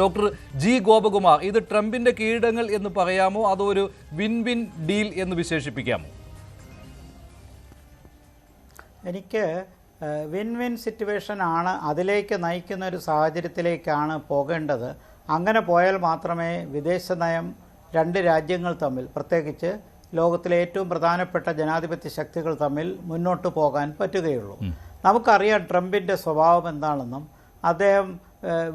Doctor G Gopakumar, ഇത് ട്രംപിന്റെ കീഴടങ്ങൽ എന്ന് പറയാമോ അതോ ഒരു വിൻ വിൻ ഡീൽ എന്ന് വിശേഷിപ്പിക്കാമോ? എനിക്ക് വിൻ വിൻ സിറ്റുവേഷൻ ആണ്, അതിലേക്ക് നയിക്കുന്ന ഒരു സാഹചര്യത്തിലേക്കാണ് പോകേണ്ടത്. അങ്ങനെ പോയാൽ മാത്രമേ വിദേശ നയം രണ്ട് രാജ്യങ്ങൾ തമ്മിൽ, പ്രത്യേകിച്ച് ലോകത്തിലെ ഏറ്റവും പ്രധാനപ്പെട്ട ജനാധിപത്യ ശക്തികൾ തമ്മിൽ മുന്നോട്ട് പോകാൻ പറ്റുകയുള്ളൂ. നമുക്കറിയാം ട്രംപിൻ്റെ സ്വഭാവം എന്താണെന്നും അദ്ദേഹം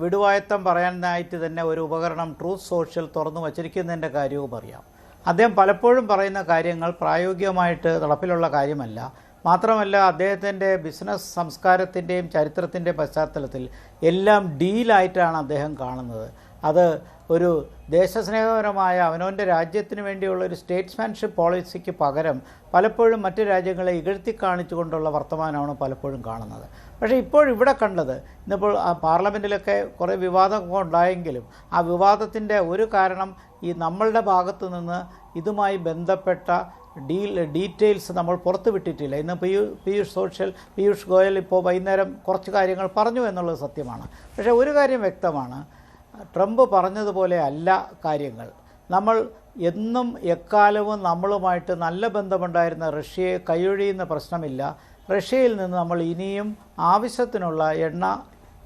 വിടുവായത്തം പറയാനായിട്ട് തന്നെ ഒരു ഉപകരണം ട്രൂത്ത് സോഷ്യൽ തുറന്നു വച്ചിരിക്കുന്നതിൻ്റെ കാര്യവും അറിയാം. അദ്ദേഹം പലപ്പോഴും പറയുന്ന കാര്യങ്ങൾ പ്രായോഗികമായിട്ട് നടപ്പിലുള്ള കാര്യമല്ല. മാത്രമല്ല, അദ്ദേഹത്തിൻ്റെ ബിസിനസ് സംസ്കാരത്തിൻ്റെയും ചരിത്രത്തിൻ്റെ പശ്ചാത്തലത്തിൽ എല്ലാം ഡീലായിട്ടാണ് അദ്ദേഹം കാണുന്നത്. അത് ഒരു ദേശസ്നേഹപരമായ അവനവൻ്റെ രാജ്യത്തിന് വേണ്ടിയുള്ള ഒരു സ്റ്റേറ്റ്സ്മാൻഷിപ്പ് പോളിസിക്ക് പകരം പലപ്പോഴും മറ്റു രാജ്യങ്ങളെ ഇകഴ്ത്തി കാണിച്ചുകൊണ്ടുള്ള വർത്തമാനമാണ് പലപ്പോഴും കാണുന്നത്. പക്ഷേ ഇപ്പോഴിവിടെ കണ്ടത്, ഇന്നിപ്പോൾ പാർലമെൻറ്റിലൊക്കെ കുറേ വിവാദമൊക്കെ ഉണ്ടായെങ്കിലും ആ വിവാദത്തിൻ്റെ ഒരു കാരണം ഈ നമ്മളുടെ ഭാഗത്തു നിന്ന് ഇതുമായി ബന്ധപ്പെട്ട ഡീറ്റെയിൽസ് നമ്മൾ പുറത്തുവിട്ടിട്ടില്ല. ഇന്ന് പീയൂഷ് ഗോയൽ ഇപ്പോൾ വൈകുന്നേരം കുറച്ച് കാര്യങ്ങൾ പറഞ്ഞു എന്നുള്ളത് സത്യമാണ്. പക്ഷേ ഒരു കാര്യം വ്യക്തമാണ്, ട്രംപ് പറഞ്ഞതുപോലെ അല്ല കാര്യങ്ങൾ. നമ്മൾ എന്നും എക്കാലവും നമ്മളുമായിട്ട് നല്ല ബന്ധമുണ്ടായിരുന്ന റഷ്യയെ കൈയൊഴിയുന്ന പ്രശ്നമില്ല. റഷ്യയിൽ നിന്ന് നമ്മൾ ഇനിയും ആവശ്യത്തിനുള്ള എണ്ണ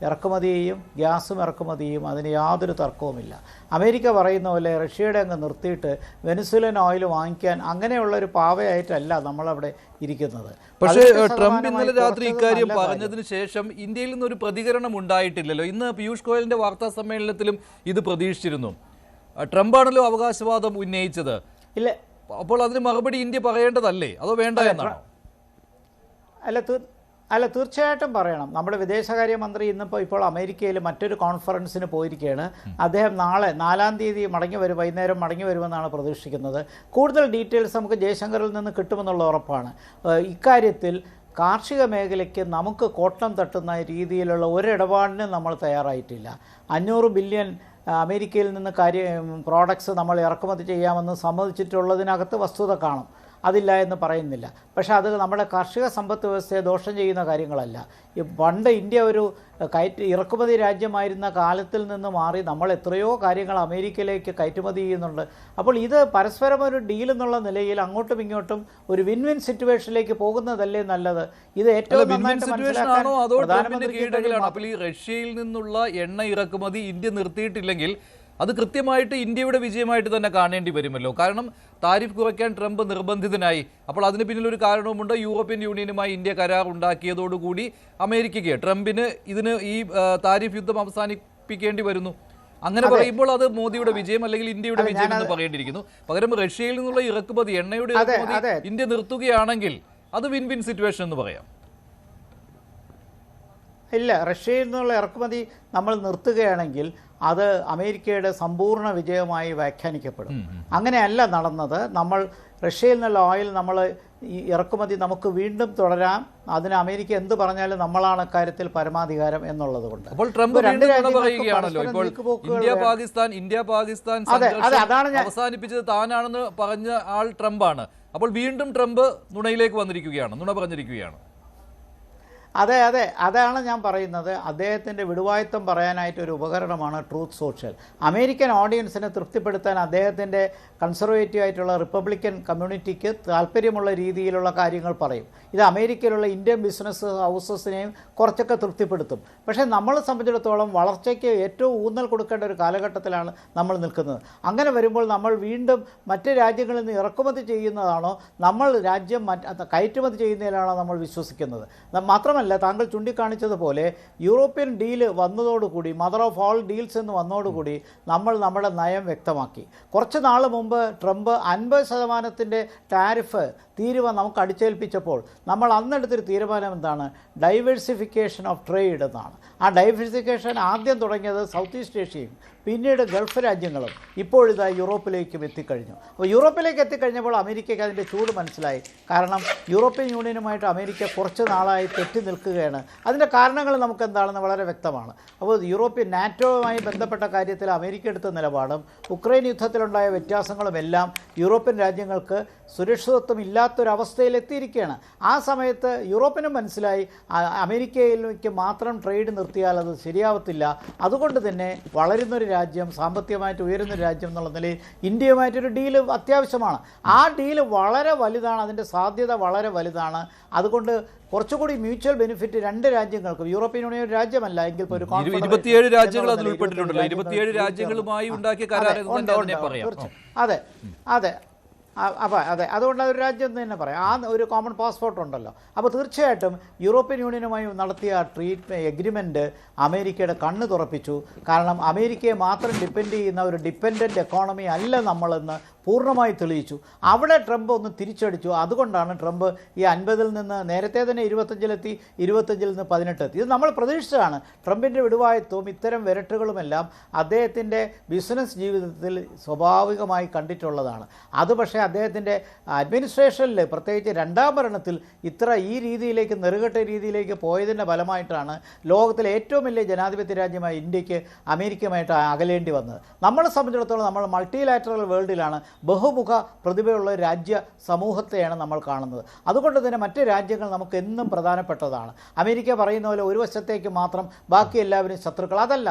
ഇറക്കുമതിയും ഗ്യാസും ഇറക്കുമതിയും അതിന് യാതൊരു തർക്കവുമില്ല. അമേരിക്ക പറയുന്ന പോലെ റഷ്യയുടെ അങ്ങ് നിർത്തിയിട്ട് വെനസ്വേലൻ ഓയിൽ വാങ്ങിക്കാൻ അങ്ങനെയുള്ളൊരു പാവയായിട്ടല്ല നമ്മളവിടെ ഇരിക്കുന്നത്. പക്ഷേ ട്രംപ് ഇന്നലെ രാത്രി ഇക്കാര്യം പറഞ്ഞതിന് ശേഷം ഇന്ത്യയിൽ നിന്നൊരു പ്രതികരണം ഉണ്ടായിട്ടില്ലല്ലോ. ഇന്ന് പീയൂഷ് ഗോയലിന്റെ വാർത്താ സമ്മേളനത്തിലും ഇത് പ്രതീക്ഷിച്ചിരുന്നു. ട്രംപാണല്ലോ അവകാശവാദം ഉന്നയിച്ചത്. ഇല്ല, അപ്പോൾ അതിന് മറുപടി ഇന്ത്യ പറയേണ്ടതല്ലേ, അതോ വേണ്ട എന്നാണോ? അല്ല, തീർച്ചയായിട്ടും പറയണം. നമ്മുടെ വിദേശകാര്യമന്ത്രി ഇപ്പോൾ അമേരിക്കയിൽ മറ്റൊരു കോൺഫറൻസിന് പോയിരിക്കുകയാണ്. അദ്ദേഹം നാളെ 4-ാം തീയതി വൈകുന്നേരം മടങ്ങി വരുമെന്നാണ് പ്രതീക്ഷിക്കുന്നത്. കൂടുതൽ ഡീറ്റെയിൽസ് നമുക്ക് ജയശങ്കറിൽ നിന്ന് കിട്ടുമെന്നുള്ള ഉറപ്പാണ്. ഇക്കാര്യത്തിൽ കാർഷിക മേഖലയ്ക്ക് നമുക്ക് കോട്ടം തട്ടുന്ന രീതിയിലുള്ള ഒരിടപാടിനും നമ്മൾ തയ്യാറായിട്ടില്ല. 500 ബില്യൺ അമേരിക്കയിൽ നിന്ന് പ്രോഡക്ട്സ് നമ്മൾ ഇറക്കുമതി ചെയ്യാമെന്ന് സമ്മതിച്ചിട്ടുള്ളതിനകത്ത് വസ്തുത കാണും, അതില്ല എന്ന് പറയുന്നില്ല. പക്ഷേ അത് നമ്മുടെ കാർഷിക സമ്പദ് വ്യവസ്ഥയെ ദോഷം ചെയ്യുന്ന കാര്യങ്ങളല്ല. പണ്ട് ഇന്ത്യ ഒരു ഇറക്കുമതി രാജ്യമായിരുന്ന കാലത്തിൽ നിന്ന് മാറി നമ്മൾ എത്രയോ കാര്യങ്ങൾ അമേരിക്കയിലേക്ക് കയറ്റുമതി ചെയ്യുന്നുണ്ട്. അപ്പോൾ ഇത് പരസ്പരം ഒരു ഡീൽ എന്നുള്ള നിലയിൽ അങ്ങോട്ടും ഇങ്ങോട്ടും ഒരു വിൻ വിൻ സിറ്റുവേഷനിലേക്ക് പോകുന്നതല്ലേ നല്ലത്? ഇത് ഏറ്റവും റഷ്യയിൽ നിന്നുള്ള എണ്ണ ഇറക്കുമതി ഇന്ത്യ നിർത്തിയിട്ടില്ലെങ്കിൽ അത് കൃത്യമായിട്ട് ഇന്ത്യയുടെ വിജയമായിട്ട് തന്നെ കാണേണ്ടി വരുമല്ലോ. കാരണം താരിഫ് കുറയ്ക്കാൻ ട്രംപ് നിർബന്ധിതനായി. അപ്പോൾ അതിന് പിന്നിലൊരു കാരണവുമുണ്ട്. യൂറോപ്യൻ യൂണിയനുമായി ഇന്ത്യ കരാർ ഉണ്ടാക്കിയതോടുകൂടി അമേരിക്കയ്ക്ക്, ട്രംപിന് ഇതിന് ഈ താരിഫ് യുദ്ധം അവസാനിപ്പിക്കേണ്ടി വരുന്നു. അങ്ങനെ പറയുമ്പോൾ അത് മോദിയുടെ വിജയം അല്ലെങ്കിൽ ഇന്ത്യയുടെ വിജയം എന്ന് പറയേണ്ടിയിരിക്കുന്നു. പകരം റഷ്യയിൽ നിന്നുള്ള ഇറക്കുമതി, എണ്ണയുടെ ഇറക്കുമതി ഇന്ത്യ നിർത്തുകയാണെങ്കിൽ അത് വിൻ വിൻ സിറ്റുവേഷൻ എന്ന് പറയാം. ഇല്ല, റഷ്യയിൽ നിന്നുള്ള ഇറക്കുമതി നമ്മൾ നിർത്തുകയാണെങ്കിൽ അത് അമേരിക്കയുടെ സമ്പൂർണ്ണ വിജയമായി വ്യാഖ്യാനിക്കപ്പെടും. അങ്ങനെയല്ല നടന്നത്. നമ്മൾ റഷ്യയിൽ നിന്നുള്ള ഓയിൽ ഈ ഇറക്കുമതി നമുക്ക് വീണ്ടും തുടരാം. അതിന് അമേരിക്ക എന്ത് പറഞ്ഞാലും നമ്മളാണ് അക്കാര്യത്തിൽ പരമാധികാരം എന്നുള്ളത് കൊണ്ട്. അപ്പോൾ ട്രംപ് ഇന്ത്യ പാകിസ്ഥാൻ അവസാനിപ്പിച്ചത് താനാണെന്ന് പറഞ്ഞ ആൾ ട്രംപാണ്. അപ്പോൾ വീണ്ടും ട്രംപ് നുണ പറഞ്ഞിരിക്കുകയാണ്. അതെ, അതാണ് ഞാൻ പറയുന്നത്. അദ്ദേഹത്തിൻ്റെ വിടുവായത്വം പറയാനായിട്ടൊരു ഉപകരണമാണ് ട്രൂത്ത് സോഷ്യൽ. അമേരിക്കൻ ഓഡിയൻസിനെ തൃപ്തിപ്പെടുത്താൻ അദ്ദേഹത്തിൻ്റെ കൺസർവേറ്റീവ് ആയിട്ടുള്ള റിപ്പബ്ലിക്കൻ കമ്മ്യൂണിറ്റിക്ക് താല്പര്യമുള്ള രീതിയിലുള്ള കാര്യങ്ങൾ പറയും. ഇത് അമേരിക്കയിലുള്ള ഇന്ത്യൻ ബിസിനസ് ഹൗസസിനെയും കുറച്ചൊക്കെ തൃപ്തിപ്പെടുത്തും. പക്ഷേ നമ്മളെ സംബന്ധിച്ചിടത്തോളം വളർച്ചയ്ക്ക് ഏറ്റവും ഊന്നൽ കൊടുക്കേണ്ട ഒരു കാലഘട്ടത്തിലാണ് നമ്മൾ നിൽക്കുന്നത്. അങ്ങനെ വരുമ്പോൾ നമ്മൾ വീണ്ടും മറ്റ് രാജ്യങ്ങളിൽ നിന്ന് ഇറക്കുമതി ചെയ്യുന്നതാണോ, നമ്മൾ രാജ്യം കയറ്റുമതി ചെയ്യുന്നതിലാണോ നമ്മൾ വിശ്വസിക്കുന്നത്? മാത്രമല്ല, താങ്കൾ ചൂണ്ടിക്കാണിച്ചതുപോലെ യൂറോപ്യൻ ഡീല് വന്നതോടുകൂടി, മദർ ഓഫ് ഓൾ ഡീൽസ് എന്ന് വന്നതോടുകൂടി നമ്മൾ നമ്മുടെ നയം വ്യക്തമാക്കി. കുറച്ച് നാൾ മുമ്പ് ട്രംപ് 50% ടാരിഫ് തീരുവ നമുക്ക് അടിച്ചേൽപ്പിച്ചപ്പോൾ നമ്മൾ അന്നെടുത്തൊരു തീരുമാനം എന്താണ്? ഡൈവേഴ്സിഫിക്കേഷൻ ഓഫ് ട്രേഡ് എന്നാണ്. ആ ഡൈവേഴ്സിഫിക്കേഷൻ ആദ്യം തുടങ്ങിയത് സൗത്ത് ഈസ്റ്റ് ഏഷ്യയും പിന്നീട് ഗൾഫ് രാജ്യങ്ങളും ഇപ്പോഴിതാ യൂറോപ്പിലേക്കും എത്തിക്കഴിഞ്ഞു. അപ്പോൾ യൂറോപ്പിലേക്ക് എത്തിക്കഴിഞ്ഞപ്പോൾ അമേരിക്കയ്ക്ക് അതിൻ്റെ ചൂട് മനസ്സിലായി. കാരണം യൂറോപ്യൻ യൂണിയനുമായിട്ട് അമേരിക്ക കുറച്ച് നാളായി തെറ്റി നിൽക്കുകയാണ്. അതിൻ്റെ കാരണങ്ങൾ നമുക്ക് എന്താണെന്ന് വളരെ വ്യക്തമാണ്. അപ്പോൾ യൂറോപ്യൻ നാറ്റോയുമായി ബന്ധപ്പെട്ട കാര്യത്തിൽ അമേരിക്ക എടുത്ത നിലപാടും ഉക്രൈൻ യുദ്ധത്തിലുണ്ടായ വ്യത്യാസങ്ങളുമെല്ലാം യൂറോപ്യൻ രാജ്യങ്ങൾക്ക് സുരക്ഷിതത്വം ഇല്ലാത്തൊരവസ്ഥയിൽ എത്തിയിരിക്കുകയാണ്. ആ സമയത്ത് യൂറോപ്പിനും മനസ്സിലായി അമേരിക്കയിലേക്ക് മാത്രം ട്രേഡ് നിർത്തിയാൽ അത് ശരിയാവത്തില്ല. അതുകൊണ്ട് തന്നെ വളരുന്നൊരു രാജ്യം, സാമ്പത്തികമായിട്ട് ഉയരുന്നൊരു രാജ്യം എന്നുള്ള നിലയിൽ ഇന്ത്യയുമായിട്ടൊരു ഡീല് അത്യാവശ്യമാണ്. ആ ഡീല് വളരെ വലുതാണ്, അതിൻ്റെ സാധ്യത വളരെ വലുതാണ്. അതുകൊണ്ട് കുറച്ചുകൂടി മ്യൂച്വൽ ബെനിഫിറ്റ് രണ്ട് രാജ്യങ്ങൾക്കും, യൂറോപ്യൻ യൂണിയൻ ഒരു രാജ്യമല്ല എങ്കിൽ ഒരു 27 രാജ്യങ്ങൾ അതിൽ ഉൾപ്പെട്ടിട്ടുണ്ടല്ലോ. 27 രാജ്യങ്ങളുമായി ഉണ്ടാക്കിയ കരാർ എന്ന് തന്നെ പറയാം. അതെ അതെ അതെ, അതുകൊണ്ട് അതൊരു രാജ്യം എന്ന് തന്നെ പറയാം. ആ ഒരു കോമൺ പാസ്പോർട്ട് ഉണ്ടല്ലോ. അപ്പോൾ തീർച്ചയായിട്ടും യൂറോപ്യൻ യൂണിയനുമായി നടത്തിയ എഗ്രിമെൻറ്റ് അമേരിക്കയുടെ കണ്ണ് തുറപ്പിച്ചു. കാരണം അമേരിക്കയെ മാത്രം ഡിപ്പെൻഡ് ചെയ്യുന്ന ഒരു ഡിപ്പെൻഡൻ്റ് എക്കോണമി അല്ല നമ്മളെന്ന് പൂർണ്ണമായി തെളിയിച്ചു. അവിടെ ട്രംപ് ഒന്ന് തിരിച്ചടിച്ചു. അതുകൊണ്ടാണ് ട്രംപ് ഈ 50-ൽ നിന്ന് നേരത്തെ തന്നെ 25-ലെത്തി, 25-ൽ നിന്ന് 18-എത്തി. ഇത് നമ്മൾ പ്രതീക്ഷിച്ചതാണ്. ട്രംപിൻ്റെ വിടുവായത്വവും ഇത്തരം വിരട്ടുകളുമെല്ലാം അദ്ദേഹത്തിൻ്റെ ബിസിനസ് ജീവിതത്തിൽ സ്വാഭാവികമായി കണ്ടിട്ടുള്ളതാണ്. അത് പക്ഷേ അദ്ദേഹത്തിൻ്റെ അഡ്മിനിസ്ട്രേഷനിൽ, പ്രത്യേകിച്ച് രണ്ടാം ഭരണത്തിൽ ഈ രീതിയിലേക്ക് നെറുകെട്ട രീതിയിലേക്ക് പോയതിൻ്റെ ഫലമായിട്ടാണ് ലോകത്തിലെ ഏറ്റവും വലിയ ജനാധിപത്യ രാജ്യമായ ഇന്ത്യക്ക് അമേരിക്കയുമായിട്ട് അകലേണ്ടി വന്നത്. നമ്മളെ സംബന്ധിച്ചിടത്തോളം നമ്മൾ മൾട്ടിലാറ്ററൽ വേൾഡിലാണ്, ബഹുമുഖ പ്രതിഭയുള്ള രാജ്യ സമൂഹത്തെയാണ് നമ്മൾ കാണുന്നത്. അതുകൊണ്ട് തന്നെ മറ്റ് രാജ്യങ്ങൾ നമുക്ക് എന്നും പ്രധാനപ്പെട്ടതാണ്. അമേരിക്ക പറയുന്ന പോലെ ഒരു വശത്തേക്ക് മാത്രം ബാക്കി എല്ലാവരും ശത്രുക്കൾ, അതല്ല.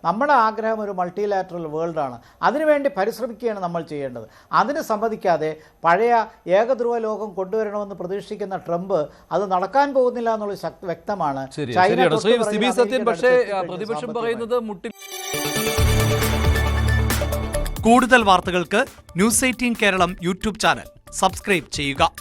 നമ്മുടെ ആഗ്രഹം ഒരു മൾട്ടിലാറ്ററൽ വേൾഡാണ്. അതിനുവേണ്ടി പരിശ്രമിക്കുകയാണ് നമ്മൾ ചെയ്യേണ്ടത്. അതിന് സമ്മതിക്കാതെ പഴയ ഏകധ്രുവ ലോകം കൊണ്ടുവരണമെന്ന് പ്രതീക്ഷിക്കുന്ന ട്രംപ് അത് നടക്കാൻ പോകുന്നില്ല എന്നുള്ളത് വ്യക്തമാണ്. പക്ഷേ പ്രതിപക്ഷം പറയുന്നത് കൂടുതൽ വാർത്തകൾക്ക് news 18 Keralam YouTube channel subscribe ചെയ്യുക.